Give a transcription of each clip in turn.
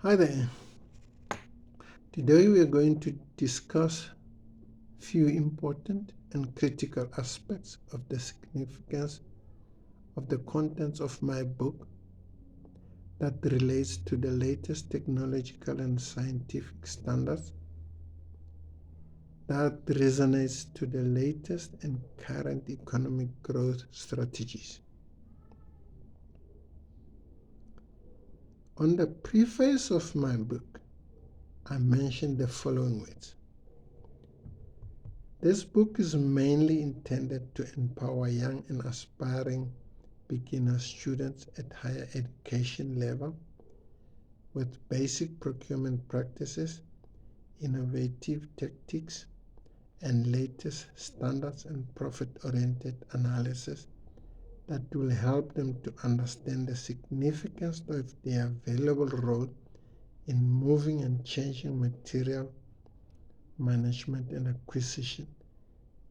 Hi there. Today we are going to discuss few important and critical aspects of the significance of the contents of my book that relates to the latest technological and scientific standards that resonates to the latest and current economic growth strategies. On the preface of my book, I mentioned the following words. This book is mainly intended to empower young and aspiring beginner students at higher education level with basic procurement practices, innovative tactics, and latest standards and profit-oriented analysis that will help them to understand the significance of their available role in moving and changing material management and acquisition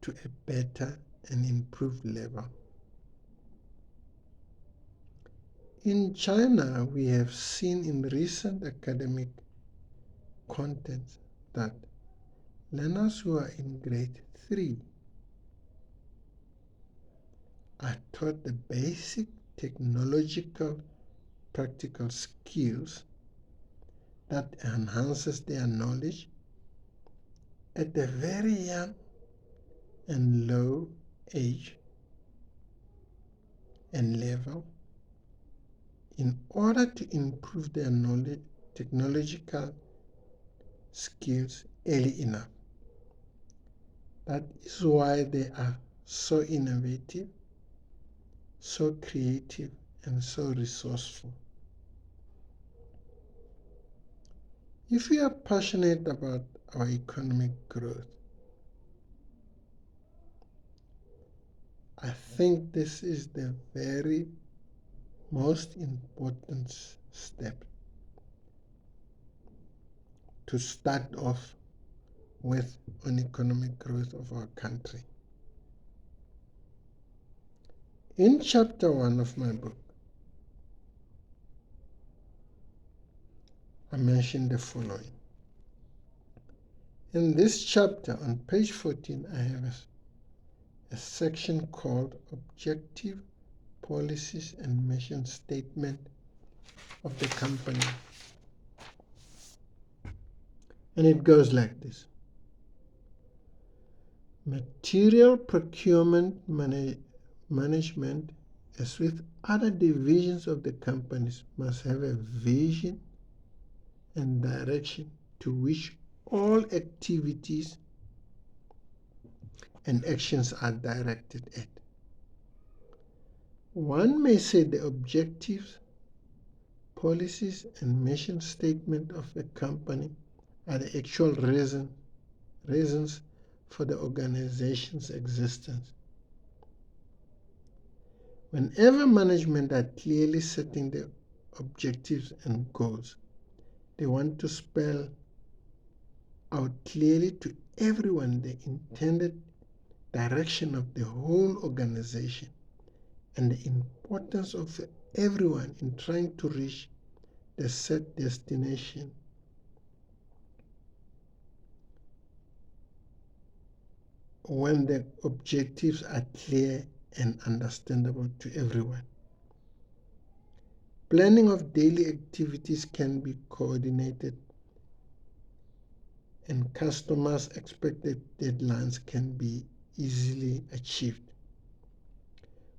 to a better and improved level. In China, we have seen in recent academic content that learners who are in grade 3 are taught the basic technological practical skills that enhances their knowledge at a very young and low age and level in order to improve their knowledge, technological skills early enough. That is why they are so innovative, so creative, and so resourceful. If we are passionate about our economic growth, I think this is the very most important step to start off with on economic growth of our country. In chapter 1 of my book, I mentioned the following. In this chapter, on page 14, I have a section called Objective, Policies and Mission Statement of the Company. And it goes like this. Material procurement management, as with other divisions of the companies, must have a vision and direction to which all activities and actions are directed at. One may say the objectives, policies, and mission statement of a company are the actual reasons for the organization's existence. Whenever management are clearly setting the objectives and goals, they want to spell out clearly to everyone the intended direction of the whole organization and the importance of everyone in trying to reach the set destination. When the objectives are clear and understandable to everyone. Planning of daily activities can be coordinated and customers' expected deadlines can be easily achieved.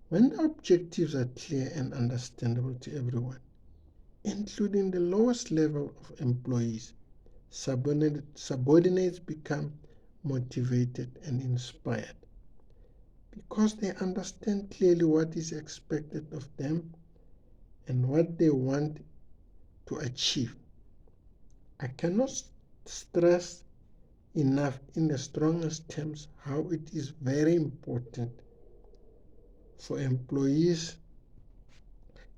When the objectives are clear and understandable to everyone, including the lowest level of employees, subordinates become motivated and inspired because they understand clearly what is expected of them and what they want to achieve. I cannot stress enough in the strongest terms how it is very important for employees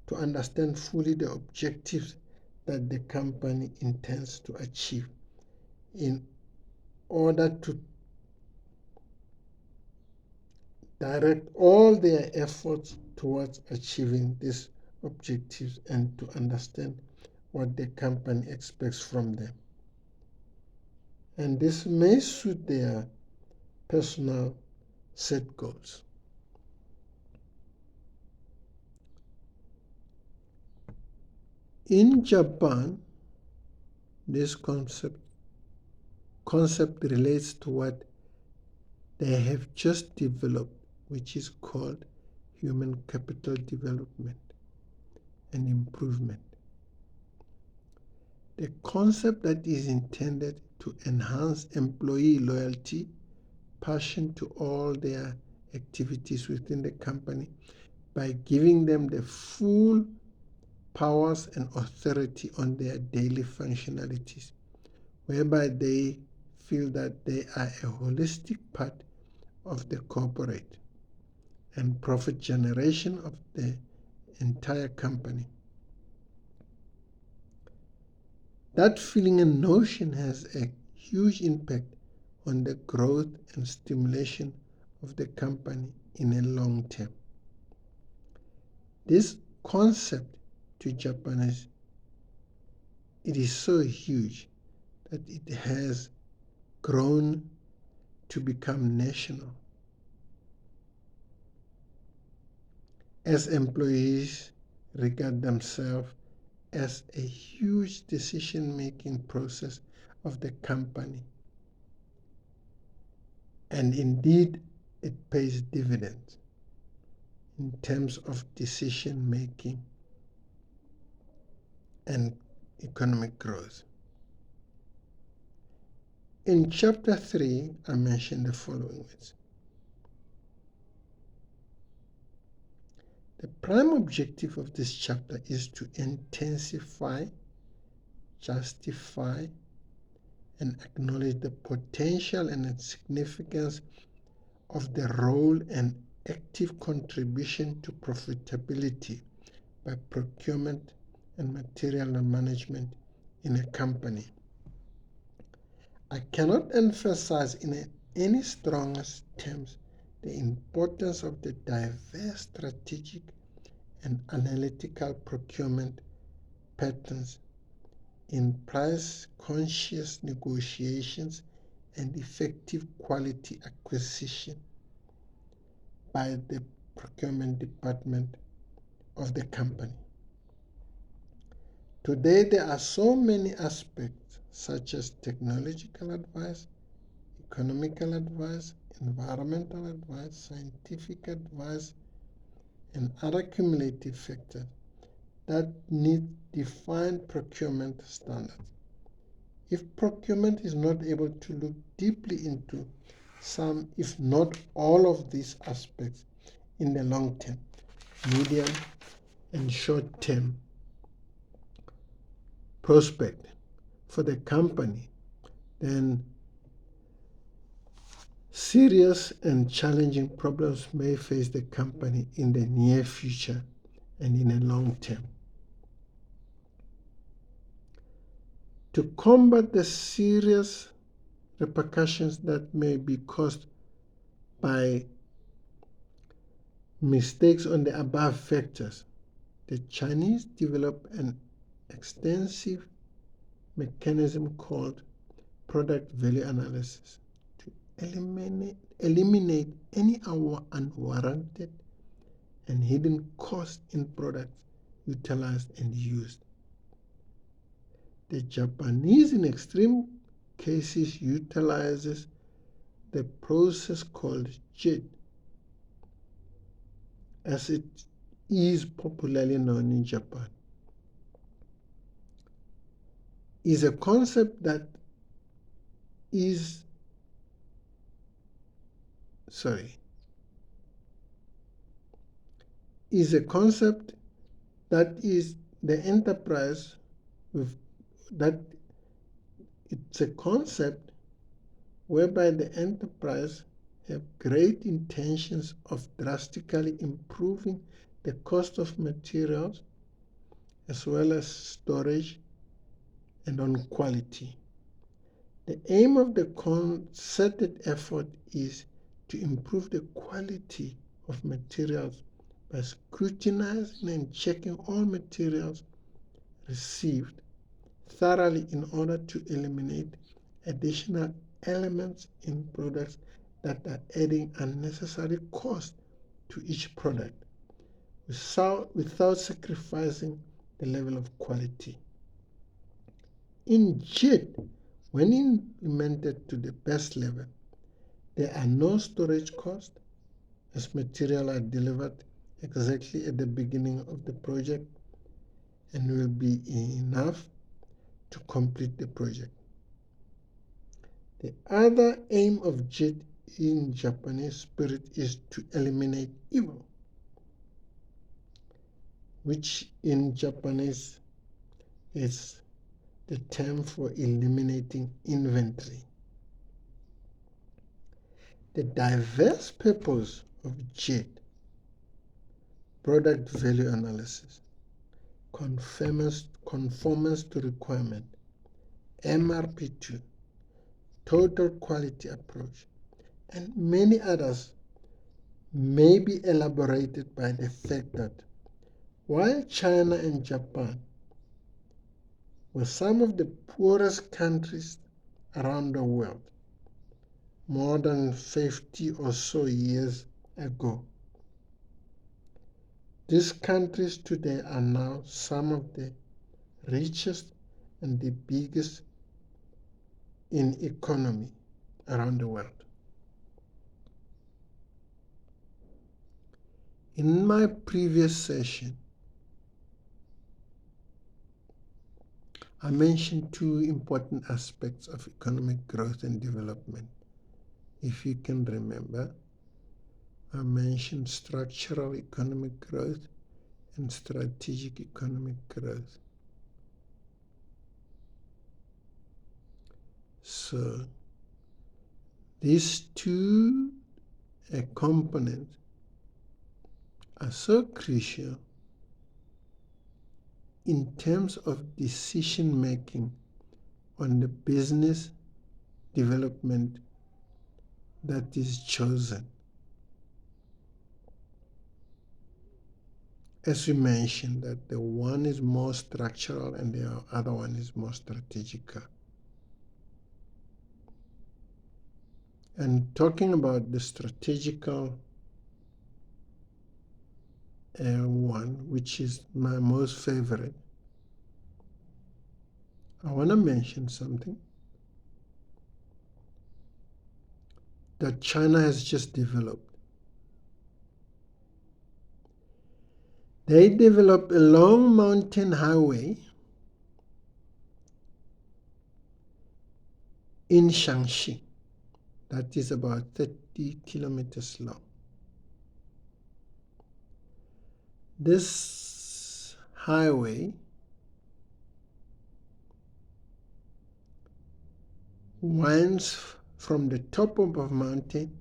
to understand fully the objectives that the company intends to achieve in order to direct all their efforts towards achieving these objectives and to understand what the company expects from them. And this may suit their personal set goals. In Japan, this concept relates to what they have just developed, which is called human capital development and improvement. The concept that is intended to enhance employee loyalty, passion to all their activities within the company by giving them the full powers and authority on their daily functionalities, whereby they feel that they are a holistic part of the corporate and profit generation of the entire company. That feeling and notion has a huge impact on the growth and stimulation of the company in a long term. This concept to Japanese, it is so huge that it has grown to become national. As employees regard themselves as a huge decision-making process of the company. And indeed, it pays dividends in terms of decision-making and economic growth. In chapter 3, I mentioned the following words. The prime objective of this chapter is to intensify, justify, and acknowledge the potential and significance of the role and active contribution to profitability by procurement and material management in a company. I cannot emphasize in any strongest terms the importance of the diverse strategic and analytical procurement patterns in price-conscious negotiations and effective quality acquisition by the procurement department of the company. Today, there are so many aspects such as technological advice, economical advice, environmental advice, scientific advice, and other cumulative factors that need defined procurement standards. If procurement is not able to look deeply into some, if not all of these aspects in the long term, medium, and short term prospect for the company, then serious and challenging problems may face the company in the near future and in the long term. To combat the serious repercussions that may be caused by mistakes on the above factors, the Chinese developed an extensive mechanism called product value analysis to eliminate any unwarranted and hidden costs in products utilized and used. The Japanese, in extreme cases, utilizes the process called JIT, as it is popularly known in Japan. Is a concept that is a concept that is the enterprise with that it's a concept whereby the enterprise have great intentions of drastically improving the cost of materials as well as storage and on quality. The aim of the concerted effort is to improve the quality of materials by scrutinizing and checking all materials received thoroughly in order to eliminate additional elements in products that are adding unnecessary cost to each product without sacrificing the level of quality. In JIT, when implemented to the best level, there are no storage costs as material are delivered exactly at the beginning of the project and will be enough to complete the project. The other aim of JIT in Japanese spirit is to eliminate evil, which in Japanese is the term for eliminating inventory. The diverse purpose of JIT, product value analysis, conformance to requirement, MRP2, total quality approach, and many others may be elaborated by the fact that while China and Japan were some of the poorest countries around the world more than 50 or so years ago, these countries today are now some of the richest and the biggest in economy around the world. In my previous session, I mentioned two important aspects of economic growth and development. If you can remember, I mentioned structural economic growth and strategic economic growth. So these two components are so crucial in terms of decision making on the business development that is chosen. As we mentioned, that the one is more structural and the other one is more strategical. And talking about the strategical one, which is my most favorite, I want to mention something that China has just developed. They developed a long mountain highway in Shaanxi that is about 30 kilometers long. This highway winds from the top of a mountain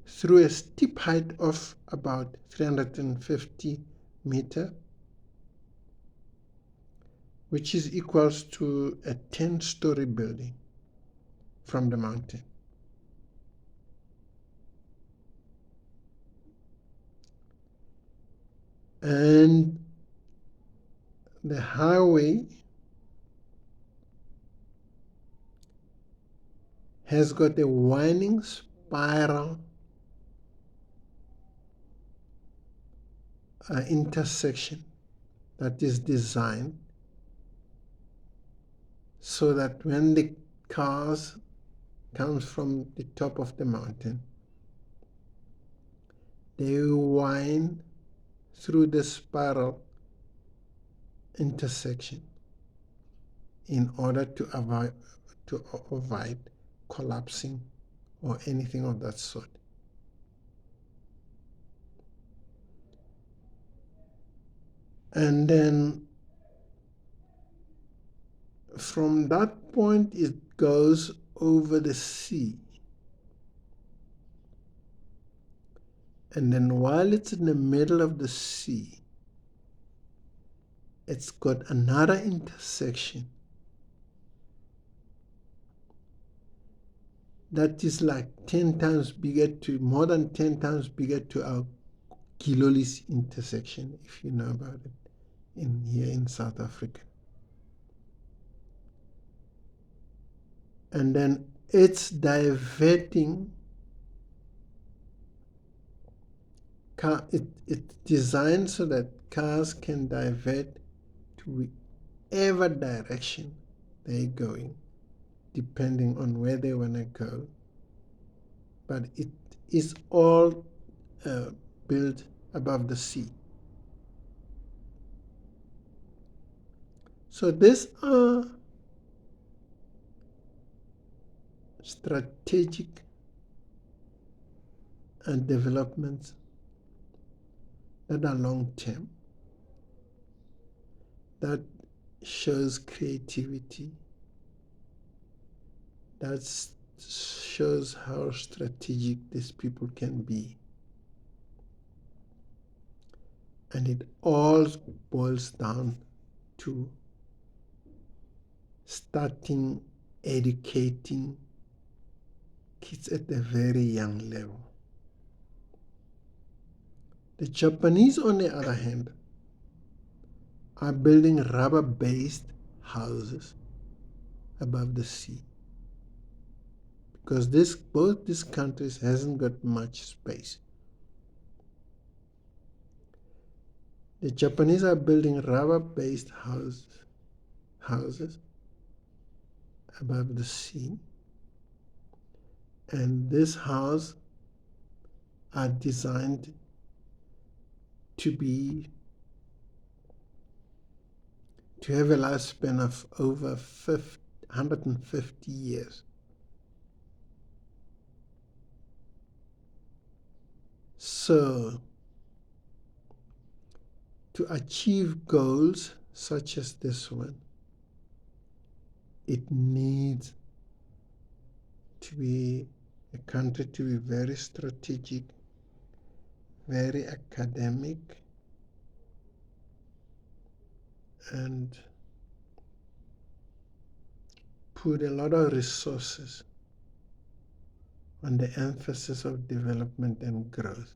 through a steep height of about 350 meters, which is equals to a 10-story building from the mountain. And the highway has got a winding spiral intersection that is designed so that when the cars comes from the top of the mountain, they wind through the spiral intersection in order to avoid collapsing or anything of that sort. And then from that point it goes over the sea. And then while it's in the middle of the sea, it's got another intersection that is like 10 times bigger more than 10 times bigger to our Kilolis intersection, if you know about it. here in South Africa. And then it's diverting it's designed so that cars can divert to whichever direction they're going, depending on where they want to go. But it is all built above the sea. So these are strategic and developments that are long term, that shows creativity, that shows how strategic these people can be. And it all boils down to starting educating kids at a very young level. The Japanese, on the other hand, are building rubber-based houses above the sea, because both these countries hasn't got much space. The Japanese are building rubber-based houses above the sea, and this house are designed to have a lifespan of over 150 years. So, to achieve goals such as this one, it needs to be a country to be very strategic, very academic, and put a lot of resources on the emphasis of development and growth.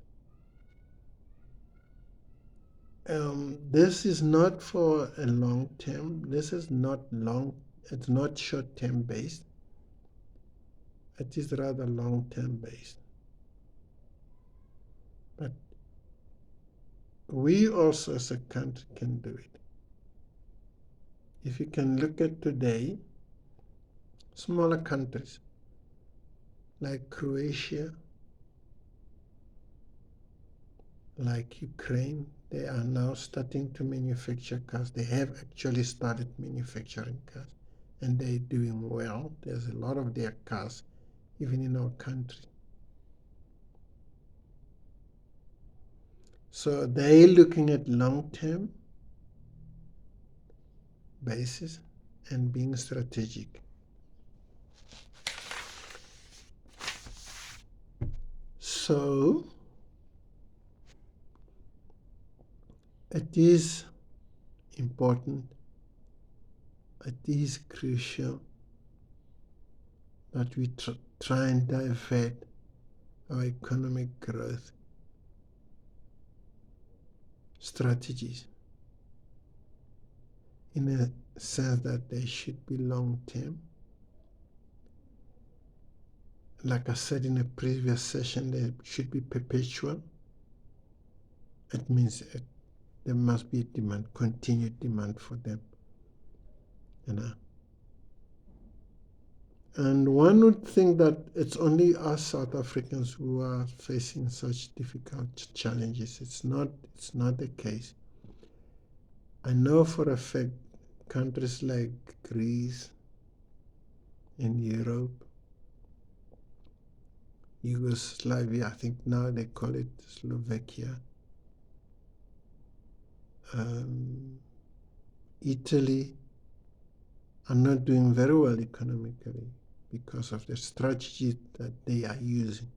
This is not for a long term. This is not it's not short term based. It is rather long term based. But we also as a country can do it. If you can look at today, smaller countries like Croatia, like Ukraine, they are now starting to manufacture cars. They have actually started manufacturing cars, and they're doing well. There's a lot of their cars even in our country. So they're looking at long-term basis and being strategic. So it is important, it is crucial that we try and divert our economic growth strategies in a sense that they should be long-term. Like I said in a previous session, they should be perpetual. It means there must be demand, continued demand for them. And one would think that it's only us South Africans who are facing such difficult challenges. It's not the case. I know for a fact countries like Greece in Europe, Yugoslavia, I think now they call it Slovakia, Italy, are not doing very well economically because of the strategy that they are using.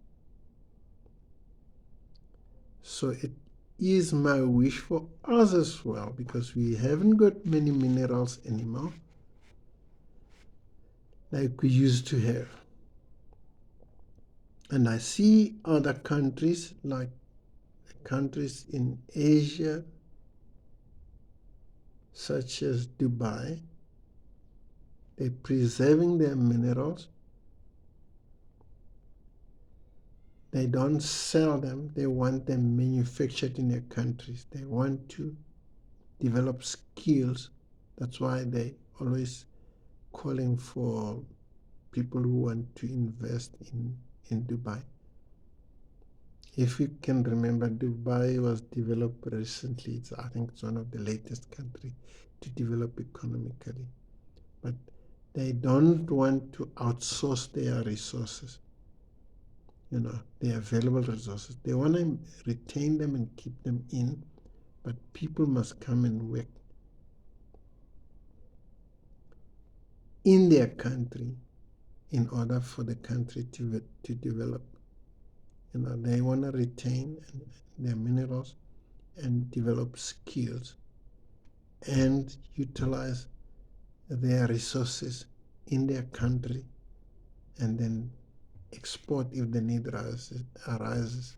So it is my wish for us as well, because we haven't got many minerals anymore like we used to have. And I see other countries, like countries in Asia, such as Dubai. They're preserving their minerals. They don't sell them. They want them manufactured in their countries. They want to develop skills. That's why they always calling for people who want to invest in Dubai. If you can remember, Dubai was developed recently. I think it's one of the latest countries to develop economically. But they don't want to outsource their resources, their available resources. They want to retain them and keep them in, but people must come and work in their country in order for the country to develop. They want to retain their minerals and develop skills and utilize their resources in their country and then export if the need arises.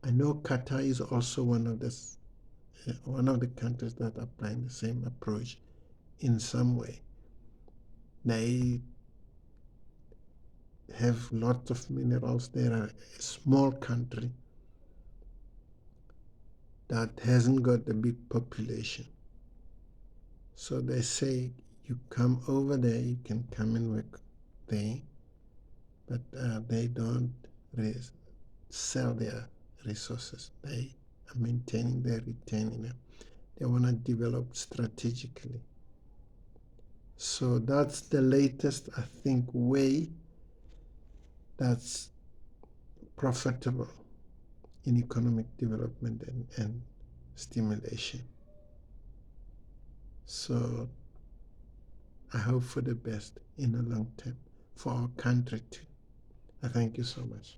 I know Qatar is also one of the countries that are applying the same approach in some way. They have lots of minerals. They are a small country that hasn't got a big population. So they say you come over there, you can come and work there, but they don't sell their resources. They are maintaining, they're retaining them. They want to develop strategically. So that's the latest, I think, way that's profitable in economic development and stimulation. So I hope for the best in the long term for our country too. I thank you so much.